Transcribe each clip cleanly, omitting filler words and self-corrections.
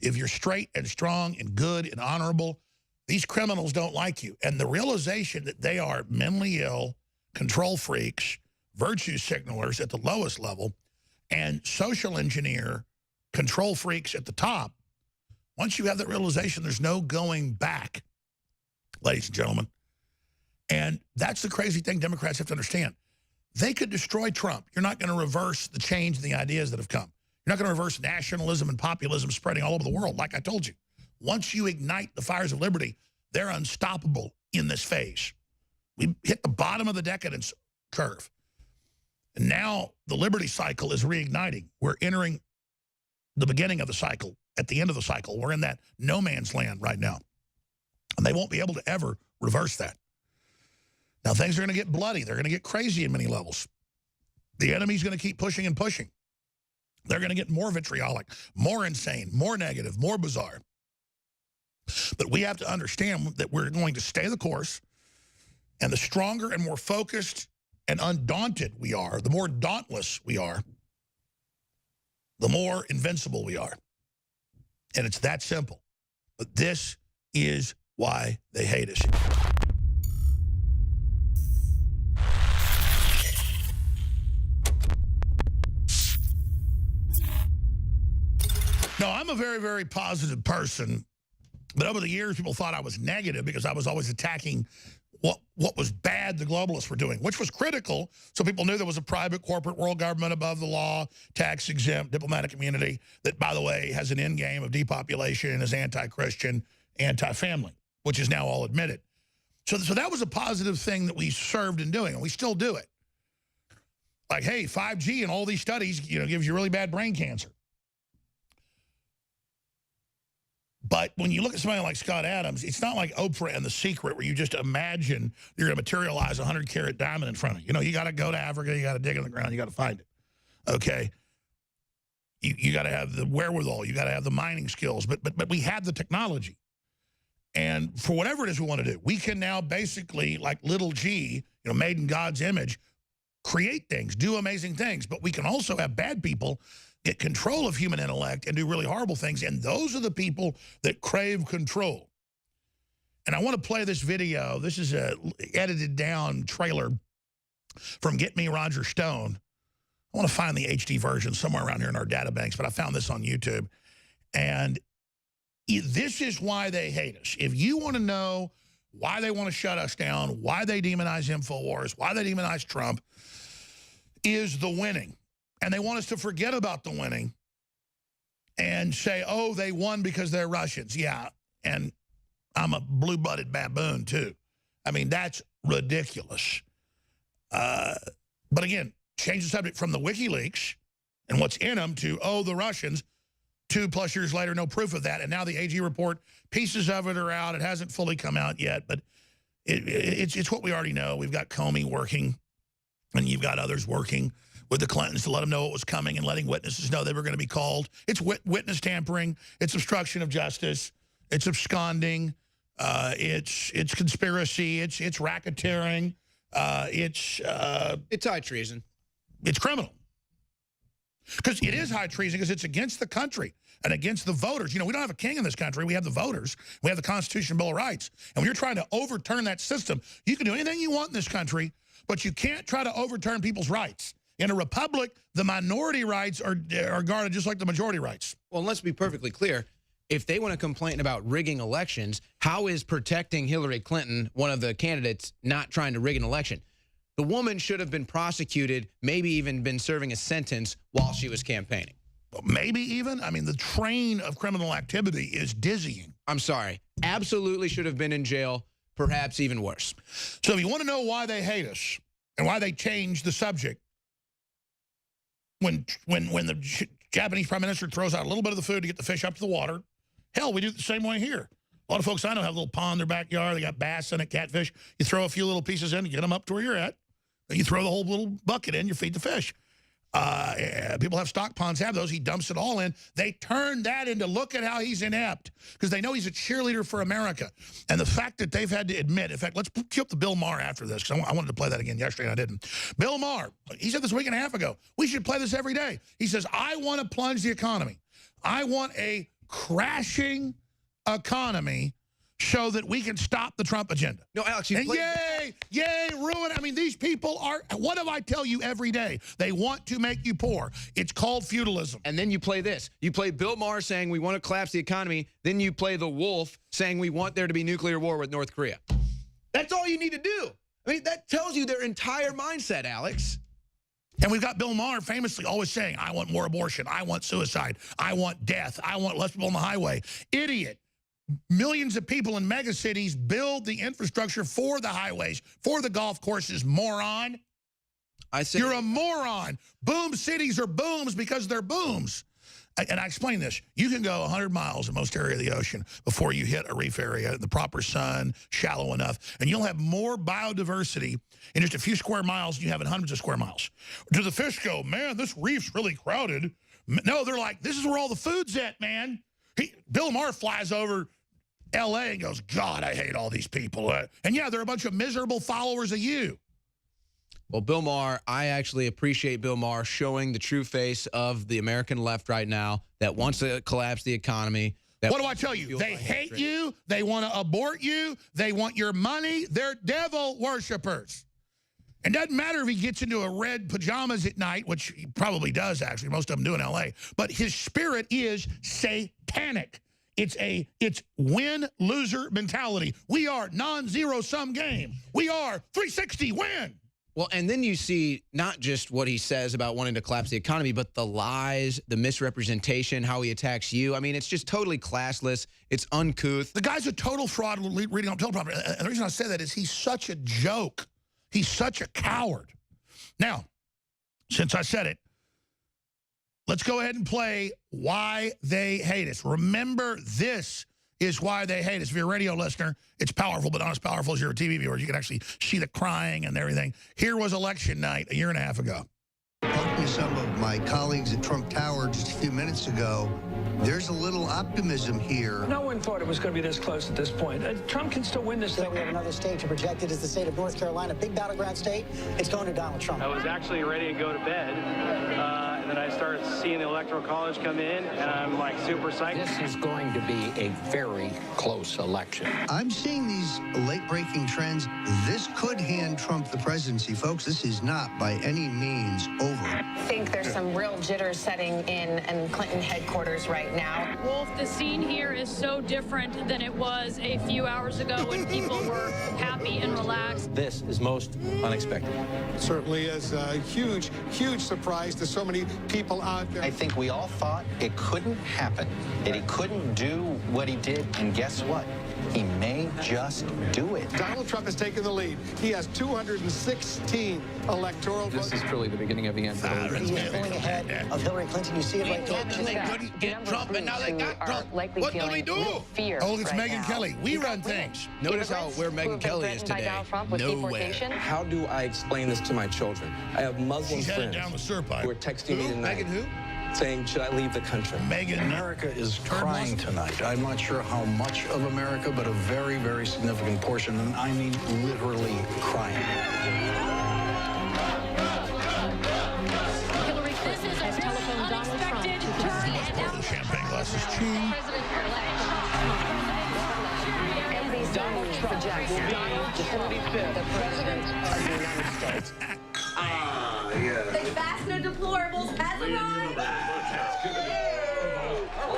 if you're straight and strong and good and honorable, these criminals don't like you. And the realization that they are mentally ill, control freaks, virtue signalers at the lowest level, and social engineer control freaks at the top, once you have that realization, there's no going back, ladies and gentlemen. And that's the crazy thing Democrats have to understand. They could destroy Trump. You're not going to reverse the change in the ideas that have come. You're not going to reverse nationalism and populism spreading all over the world, like I told you. Once you ignite the fires of liberty, they're unstoppable in this phase. We hit the bottom of the decadence curve. And now the liberty cycle is reigniting. We're entering the beginning of the cycle, at the end of the cycle. We're in that no man's land right now. And they won't be able to ever reverse that. Now, things are going to get bloody. They're going to get crazy in many levels. The enemy's going to keep pushing and pushing. They're going to get more vitriolic, more insane, more negative, more bizarre. But we have to understand that we're going to stay the course, and the stronger and more focused and undaunted we are, the more dauntless we are, the more invincible we are. And it's that simple. But this is why they hate us. No, I'm a very, very positive person. But over the years, people thought I was negative because I was always attacking what was bad the globalists were doing, which was critical. So people knew there was a private corporate world government above the law, tax-exempt, diplomatic immunity that, by the way, has an end game of depopulation and is anti-Christian, anti-family, which is now all admitted. So that was a positive thing that we served in doing, and we still do it. Like, hey, 5G and all these studies, gives you really bad brain cancer. But when you look at somebody like Scott Adams, it's not like Oprah and The Secret where you just imagine you're going to materialize a 100-carat diamond in front of you. You got to go to Africa, you got to dig in the ground, you got to find it, okay? You got to have the wherewithal, you got to have the mining skills, but we have the technology. And for whatever it is we want to do, we can now basically, like little g, made in God's image, create things, do amazing things, but we can also have bad people get control of human intellect and do really horrible things, and those are the people that crave control. And I want to play this video. This is a edited down trailer from Get Me Roger Stone. I want to find the HD version somewhere around here in our databanks, but I found this on YouTube. And this is why they hate us. If you want to know why they want to shut us down, why they demonize InfoWars, why they demonize Trump, is the winning. And they want us to forget about the winning and say, oh, they won because they're Russians. Yeah, and I'm a blue-blooded baboon, too. I mean, that's ridiculous. But again, change the subject from the WikiLeaks and what's in them to, oh, the Russians, 2+ years later, no proof of that. And now the AG report, pieces of it are out. It hasn't fully come out yet, but it's what we already know. We've got Comey working, and you've got others working with the Clintons to let them know what was coming and letting witnesses know they were going to be called. It's witness tampering. It's obstruction of justice. It's absconding. It's conspiracy. It's racketeering. It's high treason. It's criminal. Because it is high treason because it's against the country and against the voters. We don't have a king in this country. We have the voters. We have the Constitution, Bill of Rights. And when you're trying to overturn that system, you can do anything you want in this country, but you can't try to overturn people's rights. In a republic, the minority rights are guarded just like the majority rights. Well, let's be perfectly clear. If they want to complain about rigging elections, how is protecting Hillary Clinton, one of the candidates, not trying to rig an election? The woman should have been prosecuted, maybe even been serving a sentence while she was campaigning. Maybe even? I mean, the train of criminal activity is dizzying. I'm sorry. Absolutely should have been in jail, perhaps even worse. So if you want to know why they hate us and why they changed the subject, when the Japanese prime minister throws out a little bit of the food to get the fish up to the water, hell, we do it the same way here. A lot of folks I know have a little pond in their backyard. They got bass in it, catfish. You throw a few little pieces in to get them up to where you're at. Then you throw the whole little bucket in, you feed the fish. People have stock ponds, have those. He dumps it all in. They turn that into, look at how he's inept, because they know he's a cheerleader for America. And the fact that they've had to admit, in fact, let's cue up the Bill Maher after this, because I wanted to play that again yesterday and I didn't. Bill Maher, he said this a week and a half ago, we should play this every day. He says, I want to plunge the economy. I want a crashing economy so that we can stop the Trump agenda. No, Alex, and yay, ruin. I mean, these people are, what do I tell you every day? They want to make you poor. It's called feudalism. And then you play this. You play Bill Maher saying we want to collapse the economy. Then you play the wolf saying we want there to be nuclear war with North Korea. That's all you need to do. I mean, that tells you their entire mindset, Alex. And we've got Bill Maher famously always saying, I want more abortion. I want suicide. I want death. I want less people on the highway. Idiot. Millions of people in megacities build the infrastructure for the highways, for the golf courses, moron. I say you're a moron. Boom cities are booms because they're booms. And I explain this. You can go 100 miles in most area of the ocean before you hit a reef area, the proper sun, shallow enough, and you'll have more biodiversity in just a few square miles than you have in hundreds of square miles. Do the fish go, man, this reef's really crowded? No, they're like, this is where all the food's at, man. Bill Maher flies over L.A. and goes, God, I hate all these people. And yeah, they're a bunch of miserable followers of you. Well, Bill Maher, I actually appreciate Bill Maher showing the true face of the American left right now that wants to collapse the economy. What do I tell you? They hate you. They want to abort you. They want your money. They're devil worshipers. And doesn't matter if he gets into a red pajamas at night, which he probably does, actually. Most of them do in L.A. But his spirit is satanic. It's win-loser mentality. We are non-zero-sum game. We are 360 win. Well, and then you see not just what he says about wanting to collapse the economy, but the lies, the misrepresentation, how he attacks you. I mean, it's just totally classless. It's uncouth. The guy's a total fraud reading on teleprompter. And the reason I say that is he's such a joke. He's such a coward. Now, since I said it, let's go ahead and play Why They Hate Us. Remember, this is why they hate us. If you're a radio listener, it's powerful, but not as powerful as you're a TV viewer. You can actually see the crying and everything. Here was election night a year and a half ago. Talking to some of my colleagues at Trump Tower just a few minutes ago, there's a little optimism here. No one thought it was going to be this close at this point. Trump can still win this thing. We have another state to project it as the state of North Carolina, big battleground state. It's going to Donald Trump. I was actually ready to go to bed, and then I started seeing the Electoral College come in, and I'm like super psyched. This is going to be a very close election. I'm seeing these late-breaking trends. This could hand Trump the presidency, folks. This is not by any means over. I think there's some real jitters setting in Clinton headquarters right now. Wolf, the scene here is so different than it was a few hours ago when people were happy and relaxed. This is most unexpected. Certainly is a huge, huge surprise to so many people out there. I think we all thought it couldn't happen, that he couldn't do what he did, and guess what? He may just do it. Donald Trump has taken the lead. He has 216 electoral votes. This is truly the beginning of the end. He is pulling ahead of Hillary Clinton. You see it right there. They couldn't get Trump, and now they got Trump. What do we do? Oh, it's Megyn Kelly. We run things. Notice where Megyn Kelly is today. Nowhere. How do I explain this to my children? I have Muslim friends down the Surpipe. who are texting me tonight. Megyn who? Saying, should I leave the country? Megyn. America is crying tonight. I'm not sure how much of America, but a very, very significant portion, and I mean literally crying. Hillary Clinton has telephoned Donald Trump to Pour the champagne glasses. Ching. Donald Trump projects the president of the United States. The fastener deplorables has arrived.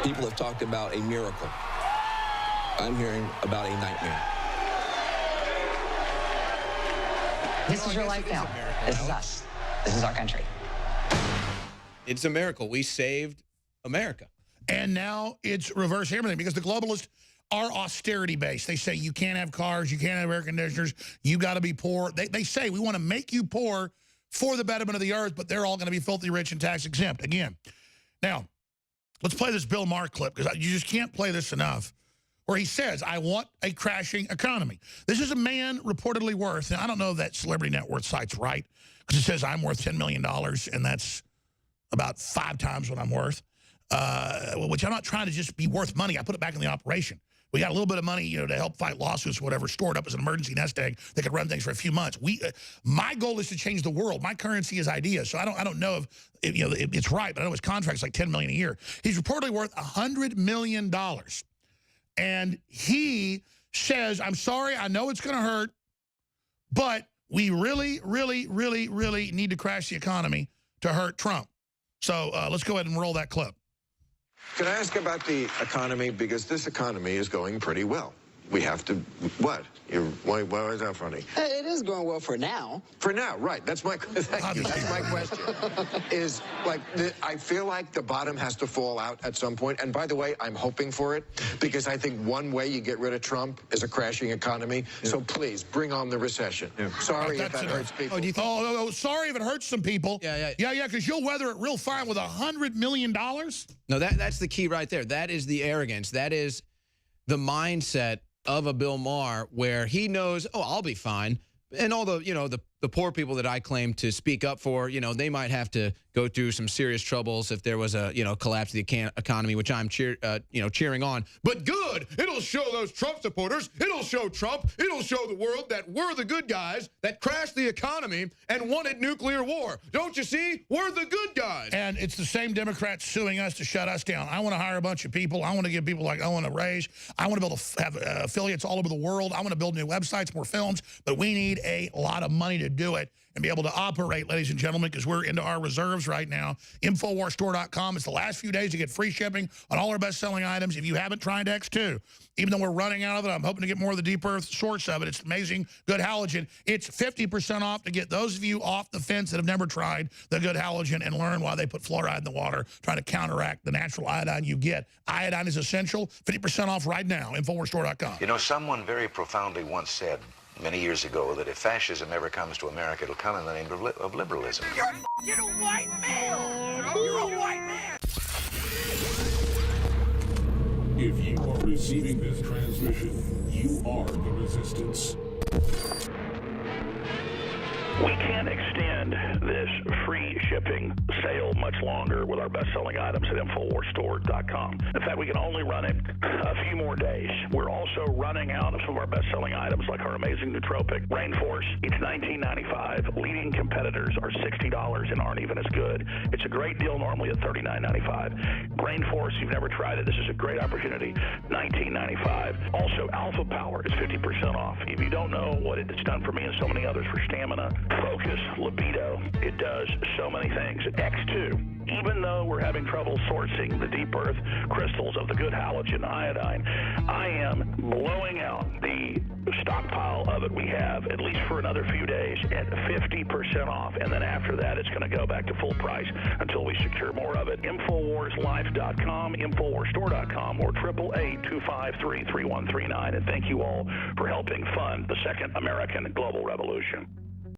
People have talked about a miracle. I'm hearing about a nightmare. This is your life now. This is us. This is our country. It's a miracle. We saved America. And now it's reverse everything because the globalists are austerity-based. They say you can't have cars, you can't have air conditioners, you got to be poor. They say we want to make you poor for the betterment of the earth, but they're all going to be filthy rich and tax exempt again. Now, let's play this Bill Maher clip because you just can't play this enough, where he says, I want a crashing economy. This is a man reportedly worth, and I don't know if that celebrity net worth site's right, because it says I'm worth $10 million, and that's about 5 times what I'm worth, which I'm not trying to just be worth money. I put it back in the operation. We got a little bit of money, to help fight lawsuits, whatever, stored up as an emergency nest egg that could run things for a few months. My goal is to change the world. My currency is ideas. So I don't know if it's right, but I know his contract's like $10 million a year. He's reportedly worth $100 million. And he says, I'm sorry, I know it's going to hurt, but we really, really, really, really need to crash the economy to hurt Trump. So let's go ahead and roll that clip. Can I ask about the economy? Because this economy is going pretty well. We have to, what? Why is that funny? It is going well for now. For now, right. That's my, thank you. That's my question. Is, like, I feel like the bottom has to fall out at some point. And by the way, I'm hoping for it, because I think one way you get rid of Trump is a crashing economy. Yeah. So please, bring on the recession. Yeah. Sorry if that hurts people. Oh, sorry if it hurts some people. Yeah, because you'll weather it real fine with $100 million. No, that's the key right there. That is the arrogance. That is the mindset of a Bill Maher, where he knows, oh, I'll be fine. And all the, the poor people that I claim to speak up for, they might have to go through some serious troubles if there was a, collapse of the economy, which I'm cheering on. But good, it'll show those Trump supporters, it'll show Trump, it'll show the world that we're the good guys that crashed the economy and wanted nuclear war. Don't you see? We're the good guys. And it's the same Democrats suing us to shut us down. I want to hire a bunch of people. I want to give people like Owen a raise. I want to be able to have affiliates all over the world. I want to build new websites, more films, but we need a lot of money to do it and be able to operate, ladies and gentlemen, because we're into our reserves right now. InfoWarsStore.com. It's the last few days to get free shipping on all our best-selling items. If you haven't tried X2, even though we're running out of it, I'm hoping to get more of the deep earth source of it. It's amazing, good halogen. It's 50% off to get those of you off the fence that have never tried the good halogen and learn why they put fluoride in the water, trying to counteract the natural iodine you get. Iodine is essential. 50% off right now. InfoWarsStore.com. Someone very profoundly once said many years ago that if fascism ever comes to America, it'll come in the name of liberalism. You're a white male! You're a white man! If you are receiving this transmission, you are the resistance. We can't extend this free shipping sale much longer with our best-selling items at InfoWarsStore.com. In fact, we can only run it a few more days. We're also running out of some of our best-selling items like our amazing nootropic Rainforce. It's $19.95. Leading competitors are $60 and aren't even as good. It's a great deal normally at $39.95. Rainforce, you've never tried it, this is a great opportunity, $19.95. Also, Alpha Power is 50% off. If you don't know what it's done for me and so many others for stamina, focus, libido, it does so many things. X2, even though we're having trouble sourcing the deep earth crystals of the good halogen iodine, I am blowing out the stockpile of it we have, at least for another few days, at 50% off. And then after that, it's going to go back to full price until we secure more of it. InfoWarsLife.com, InfoWarsStore.com, or 888-253-3139. And thank you all for helping fund the second American global revolution.